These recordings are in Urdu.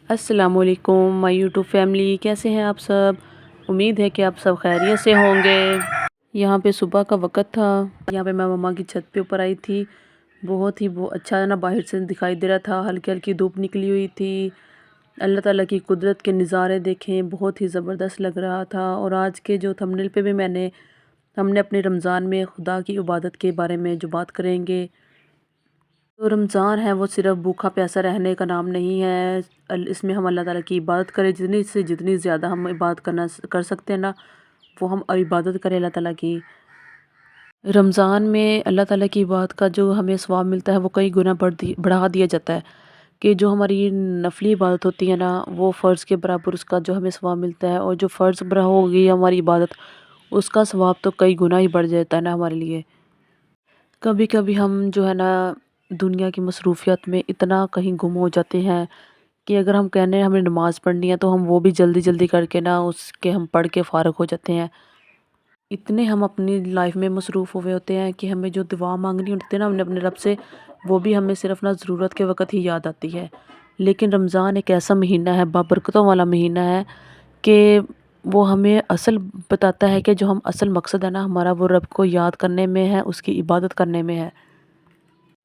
السلام علیکم مائی یوٹیوب فیملی، کیسے ہیں آپ سب؟ امید ہے کہ آپ سب خیریت سے ہوں گے۔ یہاں پہ صبح کا وقت تھا، یہاں پہ میں مما کی چھت پہ اوپر آئی تھی۔ بہت اچھا نا باہر سے دکھائی دے رہا تھا، ہلکی ہلکی دھوپ نکلی ہوئی تھی۔ اللہ تعالیٰ کی قدرت کے نظارے دیکھیں، بہت ہی زبردست لگ رہا تھا۔ اور آج کے جو تھمبنیل پہ بھی ہم نے اپنے رمضان میں خدا کی عبادت کے بارے میں جو بات کریں گے۔ تو رمضان ہے وہ صرف بھوکا پیاسا رہنے کا نام نہیں ہے، اس میں ہم اللہ تعالیٰ کی عبادت کریں، جتنی سے جتنی زیادہ ہم عبادت کر سکتے ہیں نا، وہ ہم عبادت کریں اللہ تعالیٰ کی۔ رمضان میں اللہ تعالیٰ کی عبادت کا جو ہمیں ثواب ملتا ہے وہ کئی گنا بڑھا دیا جاتا ہے، کہ جو ہماری نفلی عبادت ہوتی ہے نا، وہ فرض کے برابر اس کا جو ہمیں ثواب ملتا ہے، اور جو فرض برا ہوگی ہماری عبادت، اس کا ثواب تو کئی گنا ہی بڑھ جاتا ہے نا ہمارے لیے۔ کبھی کبھی ہم جو ہے نا دنیا کی مصروفیات میں اتنا کہیں گم ہو جاتے ہیں کہ اگر ہم کہنے ہیں ہمیں نماز پڑھنی ہے تو ہم وہ بھی جلدی جلدی کر کے نا اس کے ہم پڑھ کے فارغ ہو جاتے ہیں۔ اتنے ہم اپنی لائف میں مصروف ہوئے ہوتے ہیں کہ ہمیں جو دعا مانگنی ہوتی ہے نا ہم اپنے رب سے، وہ بھی ہمیں صرف نا ضرورت کے وقت ہی یاد آتی ہے۔ لیکن رمضان ایک ایسا مہینہ ہے، بابرکتوں والا مہینہ ہے، کہ وہ ہمیں اصل بتاتا ہے کہ جو ہم اصل مقصد ہے نا ہمارا، وہ رب کو یاد کرنے میں ہے، اس کی عبادت کرنے میں ہے۔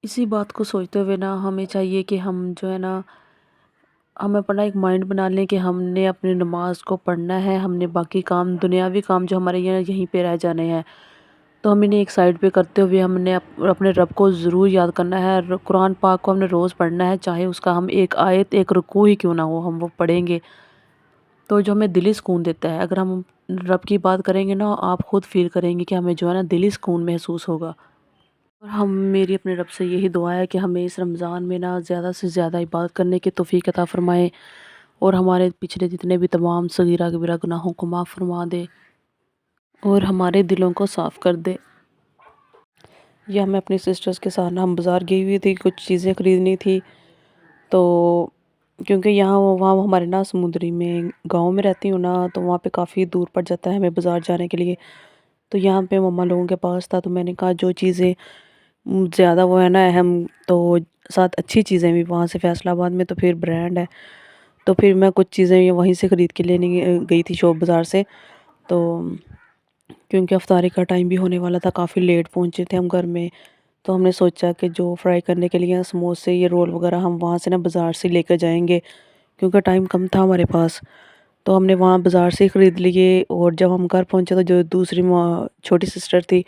اسی بات کو سوچتے ہوئے نا ہمیں چاہیے کہ ہم جو ہے نا ہم اپنا ایک مائنڈ بنا لیں کہ ہم نے اپنی نماز کو پڑھنا ہے، ہم نے باقی کام دنیاوی کام جو ہمارے یہیں پہ رہ جانے ہیں، تو ہم انہیں ایک سائڈ پہ کرتے ہوئے ہم نے اپنے رب کو ضرور یاد کرنا ہے۔ قرآن پاک کو ہم نے روز پڑھنا ہے، چاہے اس کا ہم ایک آیت ایک رکوع ہی کیوں نہ ہو، ہم وہ پڑھیں گے تو جو ہمیں دلی سکون دیتا ہے۔ اگر ہم رب کی بات کریں گے نا، آپ خود فیل کریں گے کہ ہمیں جو ہے نا دلی سکون محسوس ہوگا۔ اور میری اپنے رب سے یہی دعا ہے کہ ہمیں اس رمضان میں نا زیادہ سے زیادہ عبادت کرنے کی توفیق عطا فرمائے، اور ہمارے پچھلے جتنے بھی تمام صغیرہ کبیرہ گناہوں کو معاف فرما دے، اور ہمارے دلوں کو صاف کر دے۔ یا میں اپنی سسٹرز کے ساتھ ہم بازار گئی ہوئی تھی، کچھ چیزیں خریدنی تھی، تو کیونکہ وہاں ہمارے نا سمندری میں گاؤں میں رہتی ہوں نا، تو وہاں پہ کافی دور پڑ جاتا ہے ہمیں بازار جانے کے لیے۔ تو یہاں پہ مما لوگوں کے پاس تھا، تو میں نے کہا جو چیزیں زیادہ وہ ہے نا اہم، تو ساتھ اچھی چیزیں بھی وہاں سے، فیصل آباد میں تو پھر برانڈ ہے، تو پھر میں کچھ چیزیں وہیں سے خرید کے لینے گئی تھی شاپ بازار سے۔ تو کیونکہ افطاری کا ٹائم بھی ہونے والا تھا، کافی لیٹ پہنچے تھے ہم گھر میں، تو ہم نے سوچا کہ جو فرائی کرنے کے لیے سموسے یہ رول وغیرہ ہم وہاں سے نا بازار سے لے کر جائیں گے، کیونکہ ٹائم کم تھا ہمارے پاس، تو ہم نے وہاں بازار سے ہی خرید لیے۔ اور جب ہم گھر پہنچے تو جو دوسری چھوٹی سسٹر تھی،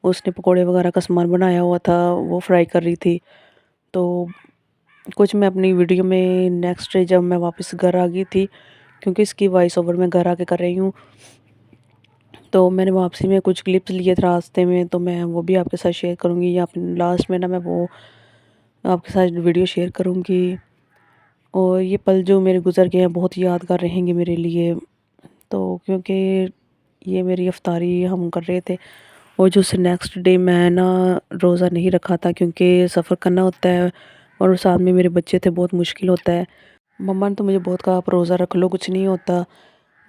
اس نے پکوڑے وغیرہ کا سامان بنایا ہوا تھا، وہ فرائی کر رہی تھی۔ تو کچھ میں اپنی ویڈیو میں نیکسٹ ڈے جب میں واپس گھر آ گئی تھی، کیونکہ اس کی وائس اوور میں گھر آ کے کر رہی ہوں، تو میں نے واپسی میں کچھ کلپس لیے تھے راستے میں، تو میں وہ بھی آپ کے ساتھ شیئر کروں گی، یا لاسٹ میں نا میں وہ آپ کے ساتھ ویڈیو شیئر کروں گی۔ اور یہ پل جو میرے گزر گئے ہیں بہت یادگار رہیں گے میرے لیے، تو کیونکہ یہ میری افطاری ہم کر رہے تھے، اور جو سے نیکسٹ ڈے میں نا روزہ نہیں رکھا تھا، کیونکہ سفر کرنا ہوتا ہے، اور ساتھ میں میرے بچے تھے، بہت مشکل ہوتا ہے۔ مما نے تو مجھے بہت کہا آپ روزہ رکھ لو، کچھ نہیں ہوتا۔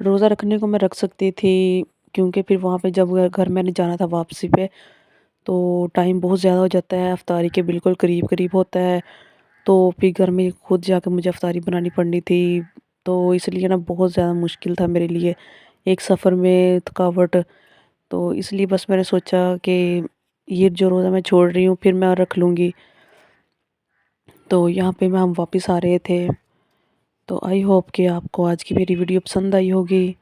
روزہ رکھنے کو میں رکھ سکتی تھی، کیونکہ پھر وہاں پہ جب گھر میں نے جانا تھا واپسی پہ، تو ٹائم بہت زیادہ ہو جاتا ہے، افطاری کے بالکل قریب قریب ہوتا ہے، تو پھر گھر میں خود جا کے مجھے افطاری بنانی پڑنی تھی، تو اس لیے نا بہت زیادہ مشکل تھا میرے لیے، ایک سفر میں تھکاوٹ، تو اس لیے بس میں نے سوچا کہ یہ جو روزہ میں چھوڑ رہی ہوں پھر میں رکھ لوں گی۔ تو یہاں پہ ہم واپس آ رہے تھے، تو آئی ہوپ کہ آپ کو آج کی میری ویڈیو پسند آئی ہوگی۔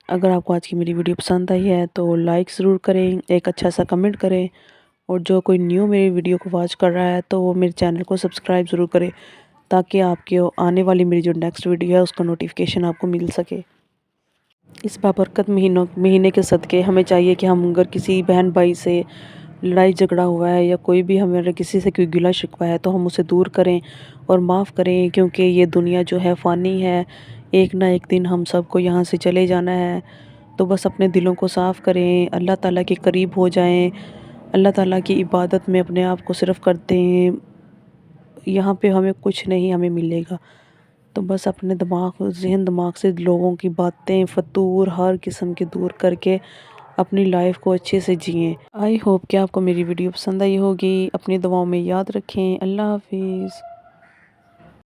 اگر آپ کو آج کی میری ویڈیو پسند آئی ہے تو لائک ضرور کریں، ایک اچھا سا کمنٹ کریں، اور جو کوئی نیو میری ویڈیو کو واچ کر رہا ہے تو وہ میرے چینل کو سبسکرائب ضرور کرے، تاکہ آپ کے آنے والی میری جو نیکسٹ ویڈیو ہے اس کا نوٹیفیکیشن آپ کو مل سکے۔ اس بابرکت مہینے کے صدقے ہمیں چاہیے کہ ہم اگر کسی بہن بھائی سے لڑائی جھگڑا ہوا ہے، یا کوئی بھی ہمارے کسی سے کوئی گلہ شکوہ ہے، تو ہم اسے دور کریں اور معاف کریں، کیونکہ یہ دنیا جو ہے فانی ہے، ایک نہ ایک دن ہم سب کو یہاں سے چلے جانا ہے۔ تو بس اپنے دلوں کو صاف کریں، اللہ تعالیٰ کے قریب ہو جائیں، اللہ تعالیٰ کی عبادت میں اپنے آپ کو صرف کرتے ہیں، یہاں پہ ہمیں کچھ نہیں ہمیں ملے گا۔ تو بس اپنے دماغ سے لوگوں کی باتیں فتور ہر قسم کے دور کر کے اپنی لائف کو اچھے سے جئیں۔ آئی ہوپ کہ آپ کو میری ویڈیو پسند آئی ہوگی، اپنی دعاؤں میں یاد رکھیں۔ اللہ حافظ۔